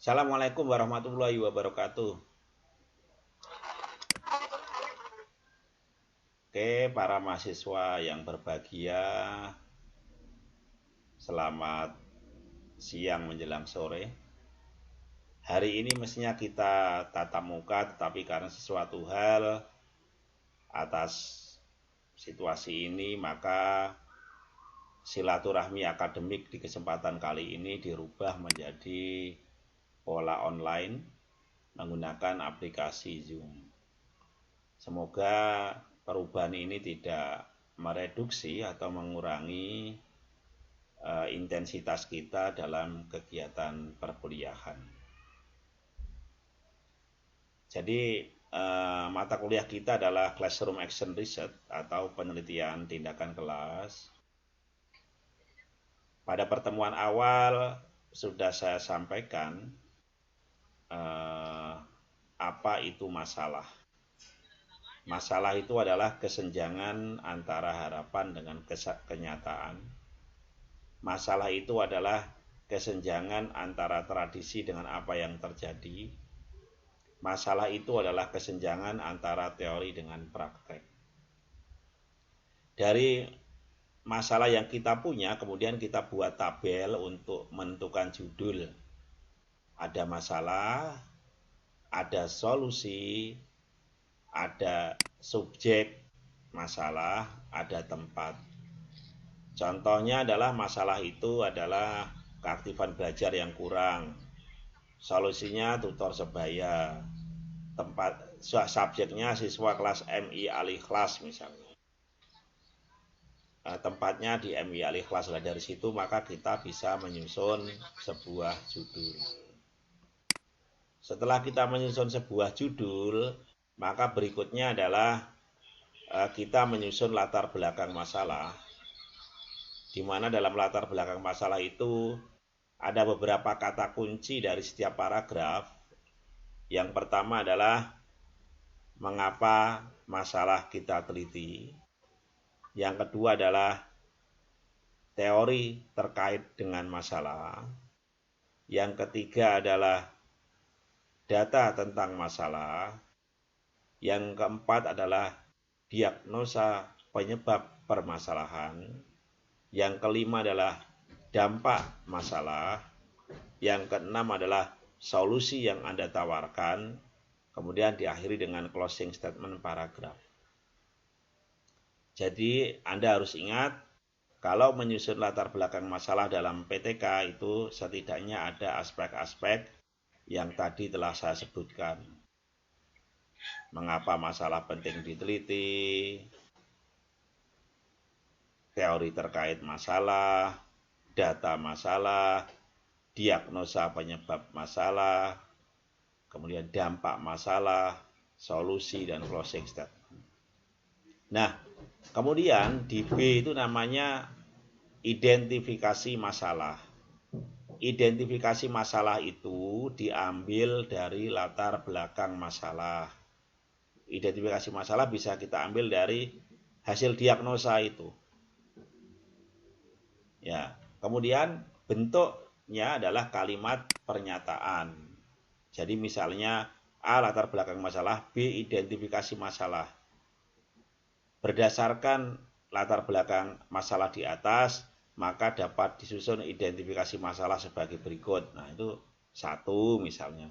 Assalamualaikum warahmatullahi wabarakatuh. Oke, para mahasiswa yang berbahagia, selamat siang menjelang sore. Hari ini mestinya kita tatap muka, tetapi karena sesuatu hal atas situasi ini, maka silaturahmi akademik di kesempatan kali ini dirubah menjadi pola online menggunakan aplikasi Zoom. Semoga perubahan ini tidak mereduksi atau mengurangi intensitas kita dalam kegiatan perkuliahan. Jadi mata kuliah kita adalah Classroom Action Research atau penelitian tindakan kelas. Pada pertemuan awal sudah saya sampaikan apa itu masalah. Masalah itu adalah kesenjangan antara harapan dengan kenyataan. Masalah itu adalah kesenjangan antara tradisi dengan apa yang terjadi. Masalah itu adalah kesenjangan antara teori dengan praktek. Dari masalah yang kita punya, kemudian kita buat tabel untuk menentukan judul. Ada masalah, ada solusi, ada subjek masalah, ada tempat. Contohnya adalah masalah itu adalah keaktifan belajar yang kurang. Solusinya tutor sebaya. Tempat subjeknya siswa kelas MI alih kelas misalnya. Tempatnya di MI alih kelas. Dari situ maka kita bisa menyusun sebuah judul. Setelah kita menyusun sebuah judul, maka berikutnya adalah kita menyusun latar belakang masalah, di mana dalam latar belakang masalah itu ada beberapa kata kunci dari setiap paragraf. Yang pertama adalah mengapa masalah kita teliti. Yang kedua adalah teori terkait dengan masalah. Yang ketiga adalah data tentang masalah. Yang keempat adalah diagnosa penyebab permasalahan. Yang kelima adalah dampak masalah. Yang keenam adalah solusi yang Anda tawarkan. Kemudian diakhiri dengan closing statement paragraf. Jadi Anda harus ingat, kalau menyusun latar belakang masalah dalam PTK itu setidaknya ada aspek-aspek yang tadi telah saya sebutkan. Mengapa masalah penting diteliti, teori terkait masalah, data masalah, diagnosa penyebab masalah, kemudian dampak masalah, solusi, dan closing statement. Nah, kemudian di B itu namanya identifikasi masalah. Identifikasi masalah itu diambil dari latar belakang masalah. Identifikasi masalah bisa kita ambil dari hasil diagnosa itu. Ya, kemudian bentuknya adalah kalimat pernyataan. Jadi misalnya A latar belakang masalah, B identifikasi masalah. Berdasarkan latar belakang masalah di atas, maka dapat disusun identifikasi masalah sebagai berikut. Nah, itu satu misalnya.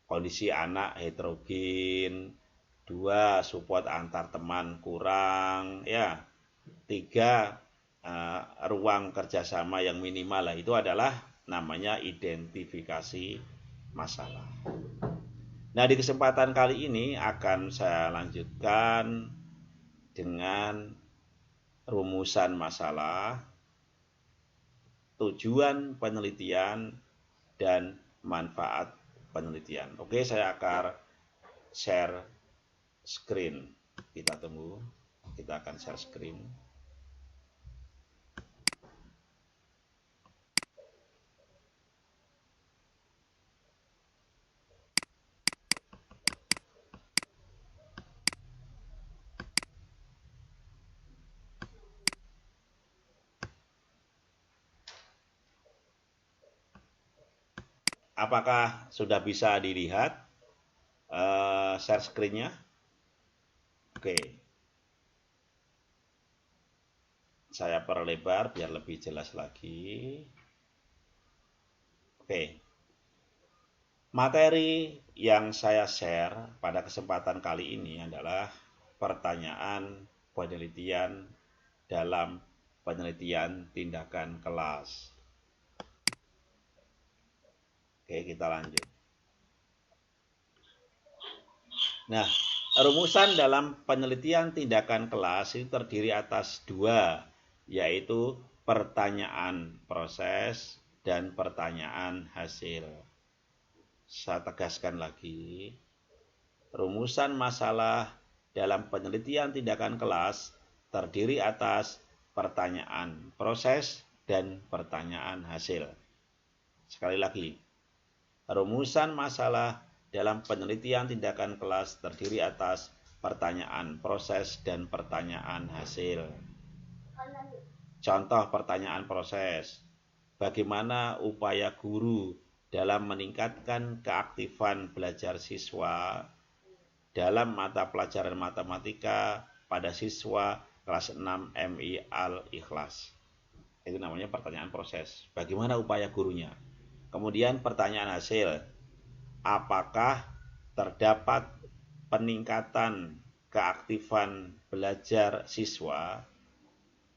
Kondisi anak heterogen, dua support antar teman kurang, ya. Tiga ruang kerjasama yang minimal. Lah, itu adalah namanya identifikasi masalah. Nah, di kesempatan kali ini akan saya lanjutkan dengan rumusan masalah, tujuan penelitian, dan manfaat penelitian. Oke, saya akan share screen. Kita tunggu. Kita akan share screen. Apakah sudah bisa dilihat share screen-nya? Oke. Saya perlebar biar lebih jelas lagi. Oke. Materi yang saya share pada kesempatan kali ini adalah pertanyaan penelitian dalam penelitian tindakan kelas. Oke, kita lanjut. Nah, rumusan dalam penelitian tindakan kelas itu terdiri atas dua, yaitu pertanyaan proses dan pertanyaan hasil. Saya tegaskan lagi, rumusan masalah dalam penelitian tindakan kelas terdiri atas pertanyaan proses dan pertanyaan hasil. Sekali lagi, rumusan masalah dalam penelitian tindakan kelas terdiri atas pertanyaan proses dan pertanyaan hasil. Contoh pertanyaan proses, bagaimana upaya guru dalam meningkatkan keaktifan belajar siswa dalam mata pelajaran matematika pada siswa kelas 6 MI Al-Ikhlas. Itu namanya pertanyaan proses. Bagaimana upaya gurunya? Kemudian pertanyaan hasil, apakah terdapat peningkatan keaktifan belajar siswa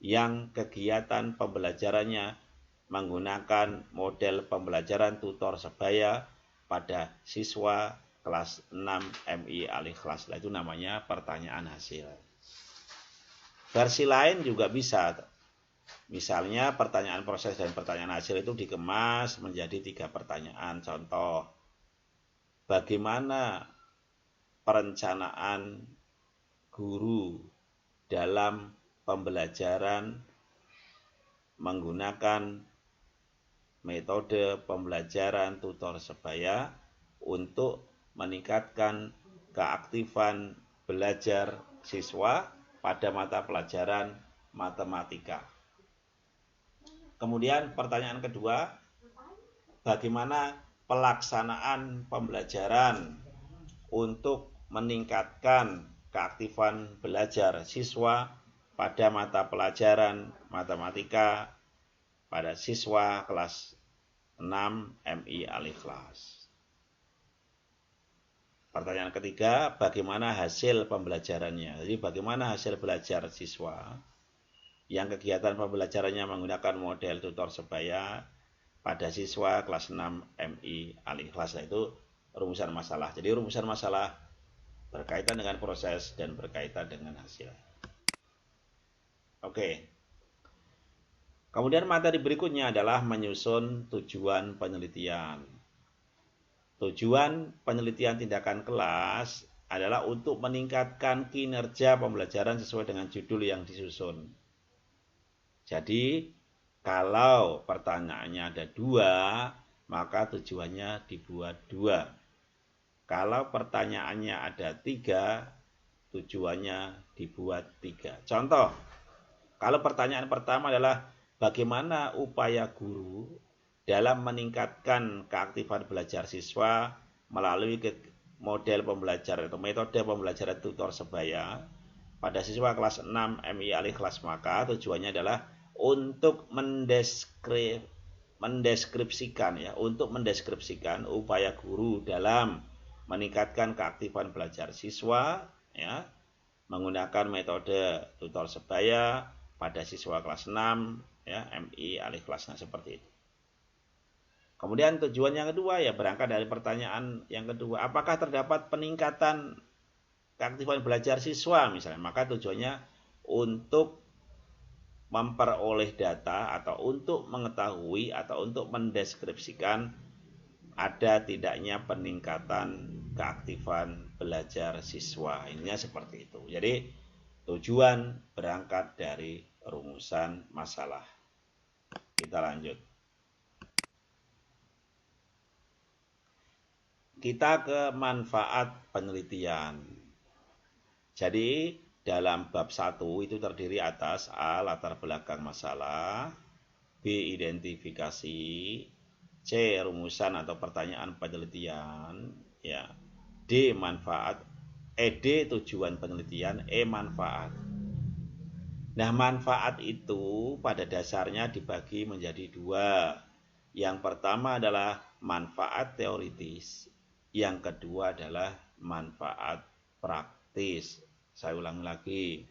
yang kegiatan pembelajarannya menggunakan model pembelajaran tutor sebaya pada siswa kelas 6 MI Al-Ikhlas. Itu namanya pertanyaan hasil. Versi lain juga bisa. Misalnya pertanyaan proses dan pertanyaan hasil itu dikemas menjadi 3 pertanyaan. Contoh, bagaimana perencanaan guru dalam pembelajaran menggunakan metode pembelajaran tutor sebaya untuk meningkatkan keaktifan belajar siswa pada mata pelajaran matematika. Kemudian pertanyaan kedua, bagaimana pelaksanaan pembelajaran untuk meningkatkan keaktifan belajar siswa pada mata pelajaran matematika pada siswa kelas 6 MI Al-Ikhlas. Pertanyaan ketiga, bagaimana hasil pembelajarannya? Jadi bagaimana hasil belajar siswa yang kegiatan pembelajarannya menggunakan model tutor sebaya pada siswa kelas 6 MI Al-Ikhlas. Itu rumusan masalah. Jadi rumusan masalah berkaitan dengan proses dan berkaitan dengan hasil. Oke. Kemudian materi berikutnya adalah menyusun tujuan penelitian. Tujuan penelitian tindakan kelas adalah untuk meningkatkan kinerja pembelajaran sesuai dengan judul yang disusun. Jadi, kalau pertanyaannya ada 2, maka tujuannya dibuat 2. Kalau pertanyaannya ada 3, tujuannya dibuat 3. Contoh, kalau pertanyaan pertama adalah bagaimana upaya guru dalam meningkatkan keaktifan belajar siswa melalui model pembelajaran atau metode pembelajaran tutor sebaya pada siswa kelas 6 MI Al-Ikhlas, maka tujuannya adalah untuk mendeskripsikan upaya guru dalam meningkatkan keaktifan belajar siswa ya, menggunakan metode tutor sebaya pada siswa kelas 6 ya, MI Al-Ikhlas. Nah, seperti itu. Kemudian tujuan yang kedua ya berangkat dari pertanyaan yang kedua, apakah terdapat peningkatan keaktifan belajar siswa misalnya, maka tujuannya untuk memperoleh data atau untuk mengetahui atau untuk mendeskripsikan ada tidaknya peningkatan keaktifan belajar siswa. Ininya seperti itu. Jadi tujuan berangkat dari rumusan masalah. Kita lanjut. Kita ke manfaat penelitian. Jadi dalam bab 1 itu terdiri atas A. Latar belakang masalah, B. Identifikasi, C. Rumusan atau pertanyaan penelitian, ya. D. Manfaat. D. Tujuan penelitian. E. Manfaat. Nah, manfaat itu pada dasarnya dibagi menjadi dua. Yang pertama adalah manfaat teoritis. Yang kedua adalah manfaat praktis. Saya ulang lagi.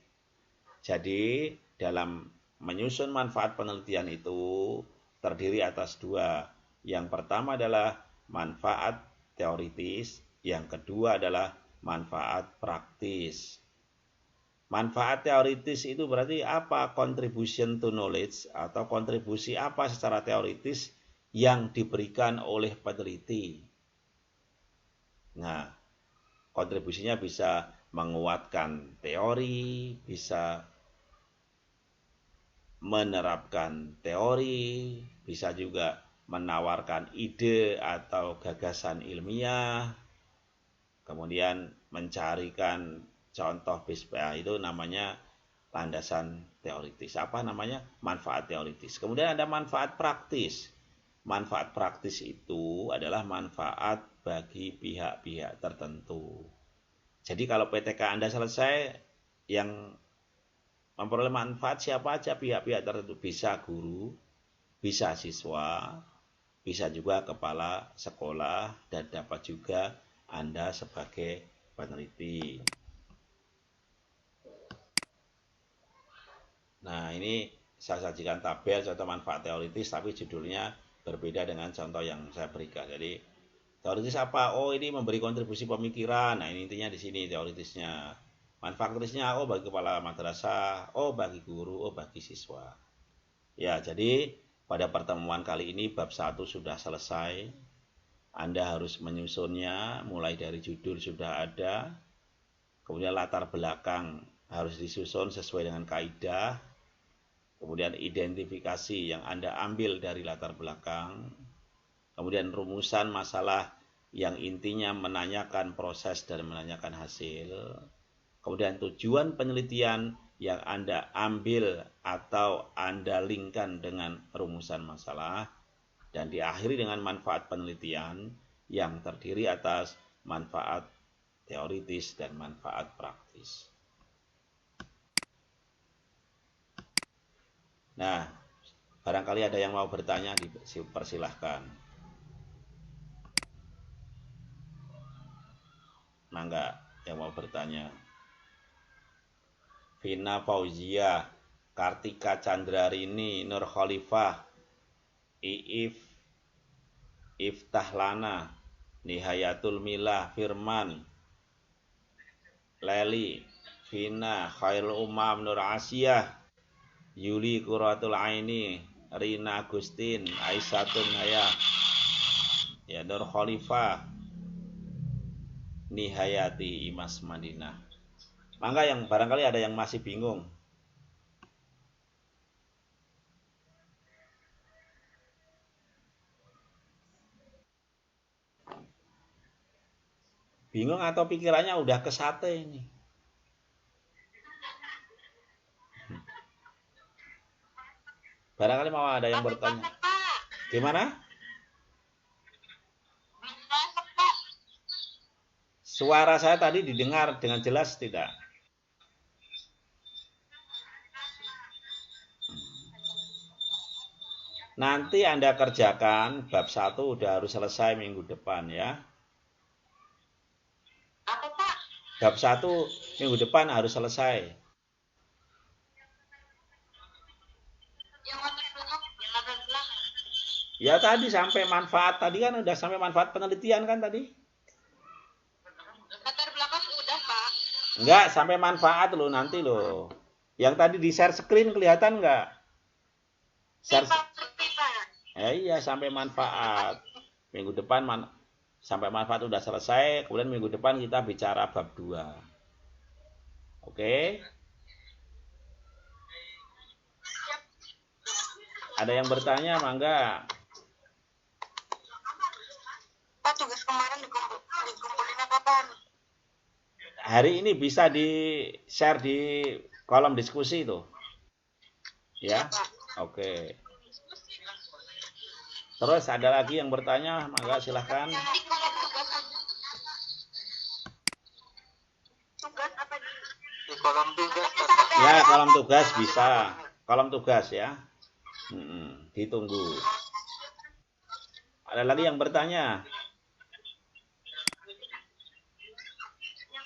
Jadi, dalam menyusun manfaat penelitian itu terdiri atas dua. Yang pertama adalah manfaat teoritis. Yang kedua adalah manfaat praktis. Manfaat teoritis itu berarti apa? Contribution to knowledge atau kontribusi apa secara teoritis yang diberikan oleh peneliti. Nah, kontribusinya bisa menguatkan teori, bisa menerapkan teori, bisa juga menawarkan ide atau gagasan ilmiah, kemudian mencarikan contoh BISPA, itu namanya landasan teoritis. Apa namanya? Manfaat teoritis. Kemudian ada manfaat praktis. Manfaat praktis itu adalah manfaat bagi pihak-pihak tertentu. Jadi kalau PTK Anda selesai, yang memperoleh manfaat siapa aja? Pihak-pihak tertentu. Bisa guru, bisa siswa, bisa juga kepala sekolah, dan dapat juga Anda sebagai peneliti. Nah, ini saya sajikan tabel contoh manfaat teoritis, tapi judulnya berbeda dengan contoh yang saya berikan. Jadi, teoritis apa? Oh, ini memberi kontribusi pemikiran. Nah, ini intinya di sini teoritisnya. Manfaat praktisnya, oh bagi kepala madrasah, oh bagi guru, oh bagi siswa. Ya, jadi pada pertemuan kali ini bab 1 sudah selesai. Anda harus menyusunnya, mulai dari judul sudah ada, kemudian latar belakang harus disusun sesuai dengan kaidah, kemudian identifikasi yang Anda ambil dari latar belakang, kemudian rumusan masalah yang intinya menanyakan proses dan menanyakan hasil, kemudian tujuan penelitian yang Anda ambil atau Anda linkkan dengan rumusan masalah, dan diakhiri dengan manfaat penelitian yang terdiri atas manfaat teoritis dan manfaat praktis. Nah, barangkali ada yang mau bertanya, dipersilahkan. Mangga yang mau bertanya. Vina Fauzia, Kartika Chandrarini, Nur Khalifah, Iif, Iftahlana, Nihayatul Milah, Firman, Leli, Vina, Khairul Umam, Nur Asiyah, Yuli Quratul Aini, Rina Agustin, Aisyatun Haya, ya, Nur Khalifah, Nihayati Imas Madinah. Mangga yang barangkali ada yang masih bingung. Bingung atau pikirannya udah ke sate ini? Barangkali mau ada yang bertanya. Gimana? Suara saya tadi didengar dengan jelas tidak? Nanti Anda kerjakan bab 1 udah harus selesai minggu depan ya. Apa Pak? Bab 1 minggu depan harus selesai. Yang latar belakang, yang latar belakang. Ya tadi sampai manfaat, tadi kan udah sampai manfaat penelitian kan tadi? Latar belakang udah Pak. Enggak, sampai manfaat loh nanti loh. Yang tadi di share screen kelihatan enggak? Share. Iya, sampai manfaat. Minggu depan sampai manfaat udah selesai, kemudian minggu depan kita bicara bab 2. Oke? Ada yang bertanya, mangga. Pak, tugas kemarin dikumpulinnya kapan? Hari ini bisa di-share di kolom diskusi itu. Ya? Oke. Terus ada lagi yang bertanya, maka silahkan. Di kolom tugas apa di kolom tugas? Ya, kolom tugas bisa. Kolom tugas ya. Ditunggu. Ada lagi yang bertanya?